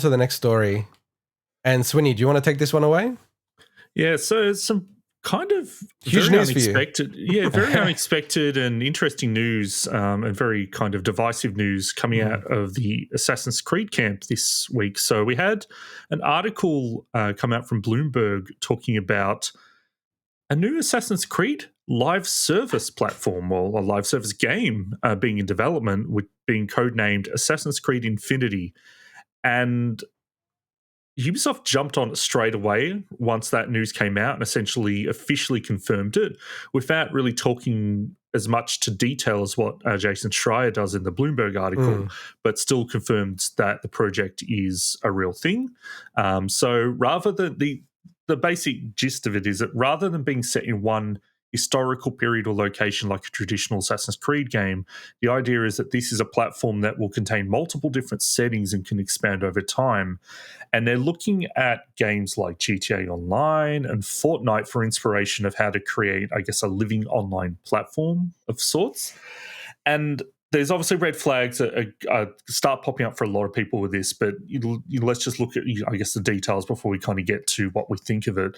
to the next story. And Swinny, do you want to take this one away? Yeah, so it's some kind of huge very news unexpected, very unexpected and interesting news, and very kind of divisive news coming out of the Assassin's Creed camp this week. So we had an article come out from Bloomberg talking about a new Assassin's Creed live service platform, or a live service game being in development, with being codenamed Assassin's Creed Infinity. And Ubisoft jumped on it straight away once that news came out and essentially officially confirmed it without really talking as much to detail as what Jason Schreier does in the Bloomberg article, but still confirmed that the project is a real thing. So rather than the basic gist of it is that rather than being set in one historical period or location like a traditional Assassin's Creed game, the idea is that this is a platform that will contain multiple different settings and can expand over time. And they're looking at games like GTA Online and Fortnite for inspiration of how to create, I guess, a living online platform of sorts. And there's obviously red flags that start popping up for a lot of people with this, but let's just look at, I guess, the details before we kind of get to what we think of it.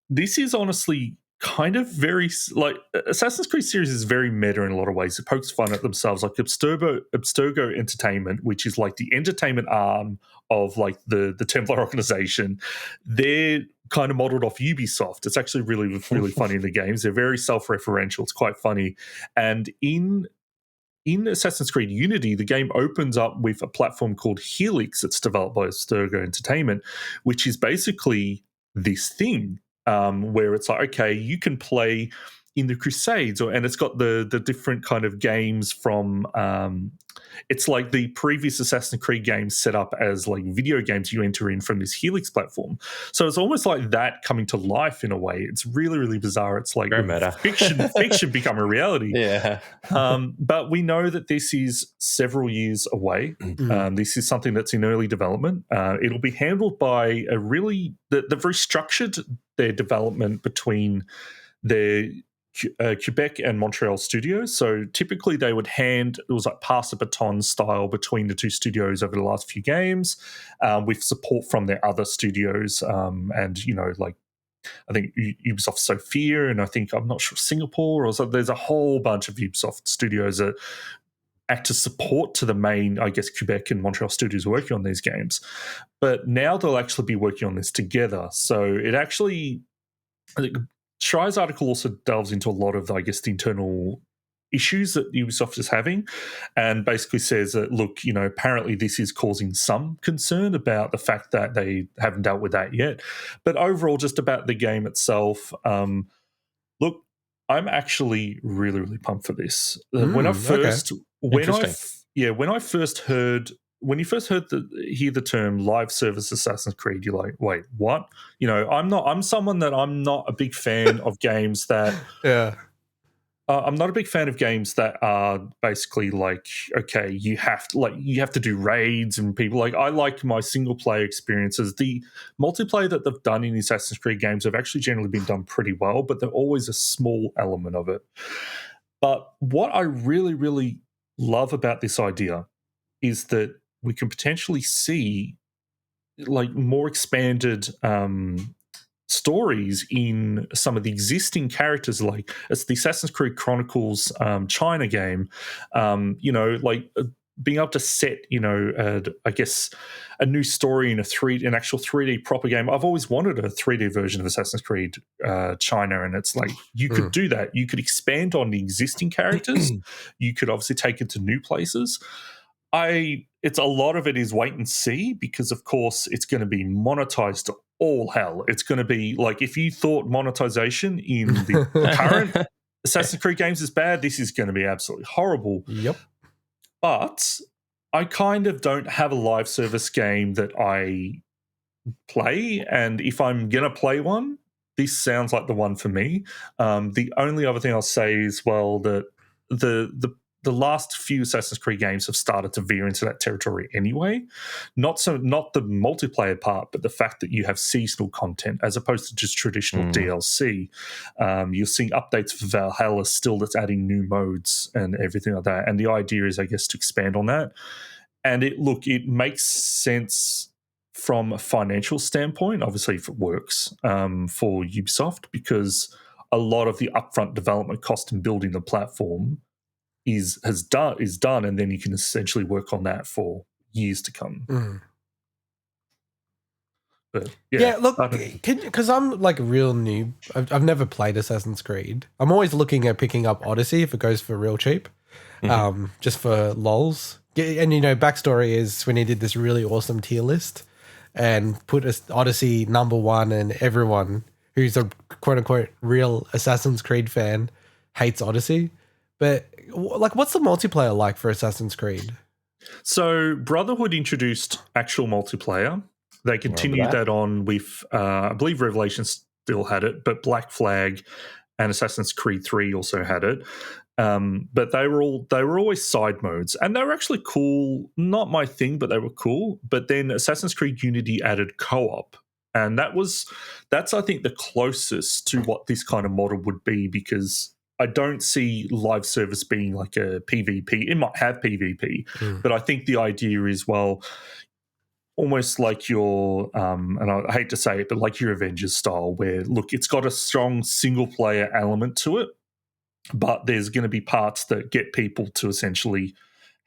This is honestly kind of very, like, Assassin's Creed series is very meta in a lot of ways. It pokes fun at themselves, like Abstergo Entertainment, which is like the entertainment arm of like the Templar organization. They're kind of modeled off Ubisoft. It's actually really, really funny in the games. They're very self-referential. It's quite funny. And in Assassin's Creed Unity, the game opens up with a platform called Helix that's developed by Abstergo Entertainment, which is basically this thing. Where it's like, okay, you can play in the Crusades, and it's got the different kind of games from it's like the previous Assassin's Creed games set up as like video games you enter in from this Helix platform. So it's almost like that coming to life in a way. It's really, really bizarre. It's like fiction become a reality. Yeah. But we know that this is several years away. This is something that's in early development. It'll be handled by they've restructured their development between their Quebec and Montreal studios. So typically they would it was like pass the baton style between the two studios over the last few games, with support from their other studios. And, like, I think Ubisoft Sofia, and I'm not sure, Singapore, or so. There's a whole bunch of Ubisoft studios that act as support to the main, I guess, Quebec and Montreal studios working on these games. But now they'll actually be working on this together. So it actually, I think Schreier's article also delves into a lot of, I guess, the internal issues that Ubisoft is having, and basically says that, look, apparently this is causing some concern about the fact that they haven't dealt with that yet. But overall, just about the game itself, look, I'm actually really, really pumped for this. When you first heard the term live service Assassin's Creed, you're like, wait, what? I'm someone that I'm not a big fan of games that I'm not a big fan of games that are basically like, okay, you have to do raids and people, like, I like my single player experiences. The multiplayer that they've done in the Assassin's Creed games have actually generally been done pretty well, but they're always a small element of it. But what I really, really love about this idea is that we can potentially see like more expanded stories in some of the existing characters, like it's the Assassin's Creed Chronicles China game, being able to set, I guess, a new story in an actual 3D proper game. I've always wanted a 3D version of Assassin's Creed China, and it's like you could do that. You could expand on the existing characters. You could obviously take it to new places. It's a lot of it is wait and see, because of course it's going to be monetized to all hell. It's going to be like, if you thought monetization in the current Assassin's Creed games is bad, this is going to be absolutely horrible. Yep. But I kind of don't have a live service game that I play, and if I'm going to play one, this sounds like the one for me. The only other thing I'll say is, well, that the last few Assassin's Creed games have started to veer into that territory anyway. Not the multiplayer part, but the fact that you have seasonal content as opposed to just traditional DLC. You're seeing updates for Valhalla still that's adding new modes and everything like that. And the idea is, I guess, to expand on that. And it makes sense from a financial standpoint, obviously if it works for Ubisoft, because a lot of the upfront development cost in building the platform is done, and then you can essentially work on that for years to come. Mm. But look, because I'm like a real noob. I've never played Assassin's Creed. I'm always looking at picking up Odyssey if it goes for real cheap, just for lols. And backstory is when he did this really awesome tier list and put Odyssey #1, and everyone who's a quote unquote real Assassin's Creed fan hates Odyssey. But like, what's the multiplayer like for Assassin's Creed? So Brotherhood introduced actual multiplayer. They continued that on with, I believe Revelations still had it, but Black Flag and Assassin's Creed 3 also had it. But they were always side modes, and they were actually cool. Not my thing, but they were cool. But then Assassin's Creed Unity added co-op, and that's I think the closest to what this kind of model would be, because I don't see live service being like a PvP. It might have PvP, but I think the idea is, well, almost like your, and I hate to say it, but like your Avengers style, where, look, it's got a strong single-player element to it, but there's going to be parts that get people to essentially,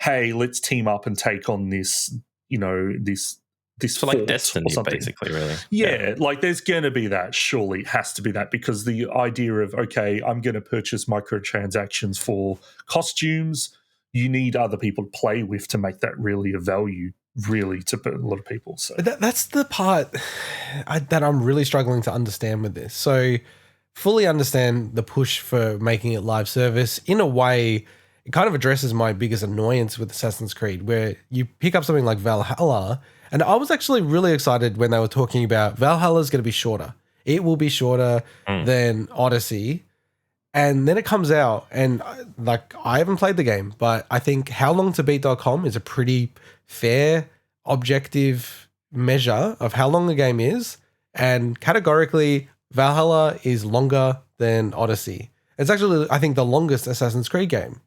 hey, let's team up and take on this, this so like Destiny, basically, really. Yeah, like there's going to be that. Surely it has to be that, because the idea of, okay, I'm going to purchase microtransactions for costumes, you need other people to play with to make that really a value, really, to a lot of people. So that's the part that I'm really struggling to understand with this. So fully understand the push for making it live service. In a way, it kind of addresses my biggest annoyance with Assassin's Creed, where you pick up something like Valhalla, and I was actually really excited when they were talking about Valhalla is going to be shorter. It will be shorter than Odyssey. And then it comes out, and like, I haven't played the game, but I think howlongtobeat.com is a pretty fair, objective measure of how long the game is. And categorically, Valhalla is longer than Odyssey. It's actually, I think, the longest Assassin's Creed game.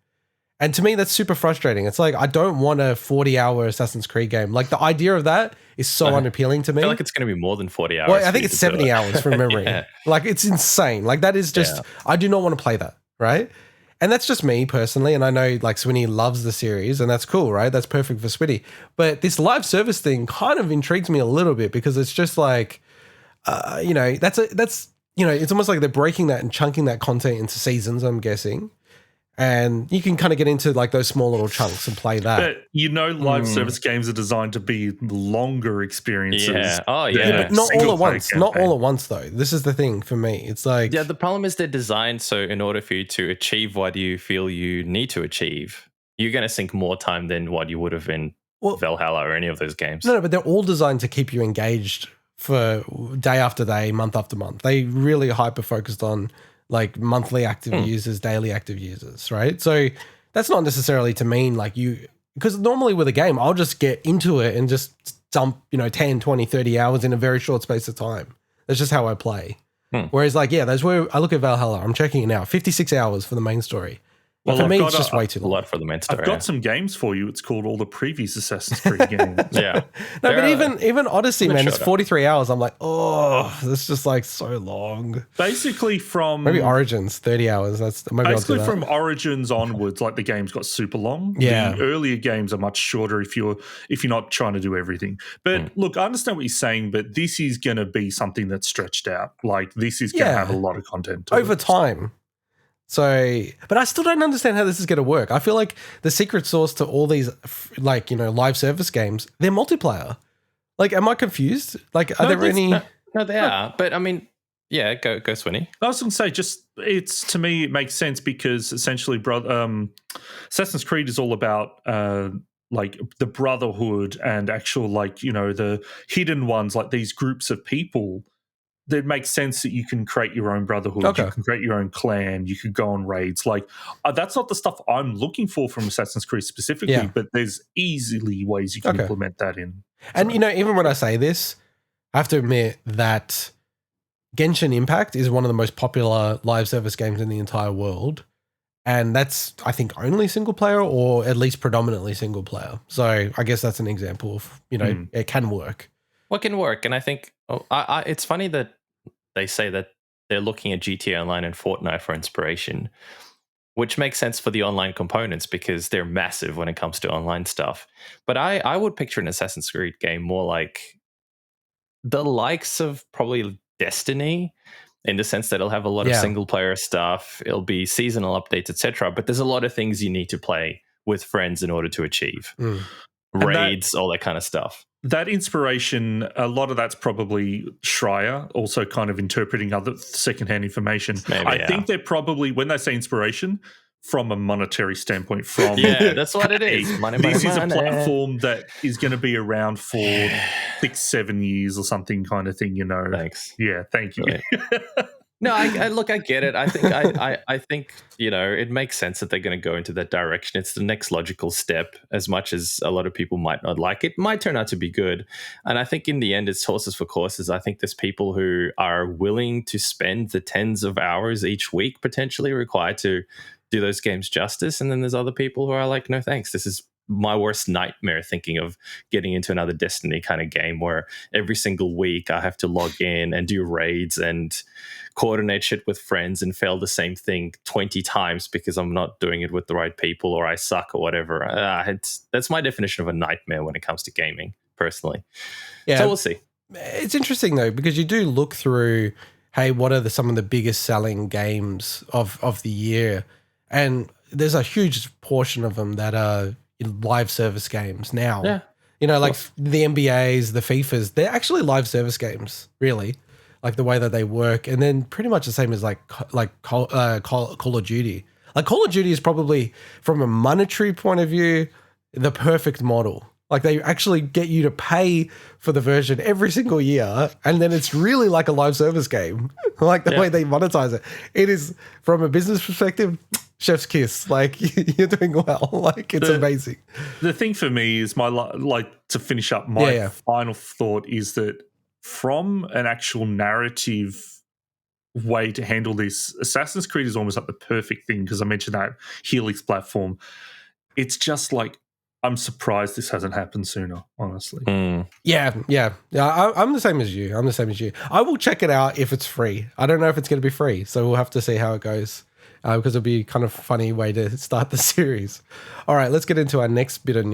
And to me, that's super frustrating. It's like, I don't want a 40-hour Assassin's Creed game. Like, the idea of that is so unappealing to me. I feel like it's going to be more than 40 hours. Well, I think it's 70 hours from memory. Like, it's insane. Like, that is just, I do not want to play that, right? And that's just me personally. And I know, like, Swinny loves the series, and that's cool, right? That's perfect for Swinny. But this live service thing kind of intrigues me a little bit, because it's just like, that's it's almost like they're breaking that and chunking that content into seasons, I'm guessing. And you can kind of get into like those small little chunks and play that. But live service games are designed to be longer experiences. Yeah. Oh, yeah. But not all at once. Campaign. Not all at once, though. This is the thing for me. It's like... Yeah, the problem is they're designed so in order for you to achieve what you feel you need to achieve, you're going to sink more time than what you would have in Valhalla or any of those games. No, but they're all designed to keep you engaged for day after day, month after month. They really hyper-focused on like monthly active users, daily active users, right? So that's not necessarily to mean like you, because normally with a game, I'll just get into it and just dump, 10, 20, 30 hours in a very short space of time. That's just how I play. Whereas like, that's where I look at Valhalla, I'm checking it now, 56 hours for the main story. Well, for me, it's just way too long. A lot for the main story. I've got some games for you. It's called all the previous Assassin's Creed games. Yeah. No, but even Odyssey, man, it's 43 hours. I'm like, oh, that's just like so long. Basically from... Maybe Origins, 30 hours. That's maybe basically from Origins onwards, like the games got super long. Yeah. The earlier games are much shorter if you're not trying to do everything. But look, I understand what you're saying, but this is going to be something that's stretched out. Like this is going to have a lot of content over time. So, but I still don't understand how this is going to work. I feel like the secret sauce to all these, like, live service games, they're multiplayer. Like, am I confused? Like, are there any? No, they are. But I mean, yeah, go Swinny. I was going to say, to me, it makes sense because essentially, Assassin's Creed is all about like the brotherhood and actual, like, the hidden ones, like these groups of people. It makes sense that you can create your own brotherhood, you can create your own clan, you could go on raids. Like, that's not the stuff I'm looking for from Assassin's Creed specifically, but there's easily ways you can implement that in. And, even when I say this, I have to admit that Genshin Impact is one of the most popular live service games in the entire world. And that's, I think, only single player or at least predominantly single player. So I guess that's an example of, it can work. what can work. And I think it's funny that they say that they're looking at GTA Online and Fortnite for inspiration, which makes sense for the online components because they're massive when it comes to online stuff. But I would picture an Assassin's Creed game more like the likes of probably Destiny, in the sense that it'll have a lot of single player stuff. It'll be seasonal updates, etc. But there's a lot of things you need to play with friends in order to achieve. Raids, all that kind of stuff. That inspiration, a lot of that's probably Schreier also kind of interpreting other secondhand information. Maybe, I think they're probably, when they say inspiration, from a monetary standpoint, from that's what it is. This is a platform that is going to be around for 6-7 years or something kind of thing, Thanks. Yeah, thank you. Really? No, I get it. I think I think it makes sense that they're going to go into that direction. It's the next logical step. As much as a lot of people might not like it, might turn out to be good. And I think in the end, it's horses for courses. I think there's people who are willing to spend the tens of hours each week potentially required to do those games justice. And then there's other people who are like, no thanks. This is my worst nightmare, thinking of getting into another Destiny kind of game where every single week I have to log in and do raids and coordinate shit with friends and fail the same thing 20 times because I'm not doing it with the right people or I suck or whatever. That's my definition of a nightmare when it comes to gaming, personally. Yeah, so we'll see. It's interesting though, because you do look through, hey, what are some of the biggest selling games of the year? And there's a huge portion of them that are live service games now. Yeah. Like the NBAs, the FIFAs, they're actually live service games, really. Like the way that they work. And then pretty much the same as like Call of Duty. Like Call of Duty is probably, from a monetary point of view, the perfect model. Like they actually get you to pay for the version every single year, and then it's really like a live service game. Like the way they monetize it. It is, from a business perspective, chef's kiss. Like you're doing well. Like it's amazing. The thing for me is to finish up, my final thought is that from an actual narrative way to handle this, Assassin's Creed is almost like the perfect thing, because I mentioned that Helix platform. It's just like, I'm surprised this hasn't happened sooner, honestly. Yeah. I'm the same as you. I will check it out if it's free. I don't know if it's going to be free, so we'll have to see how it goes, because it'll be kind of a funny way to start the series. All right, let's get into our next bit of news.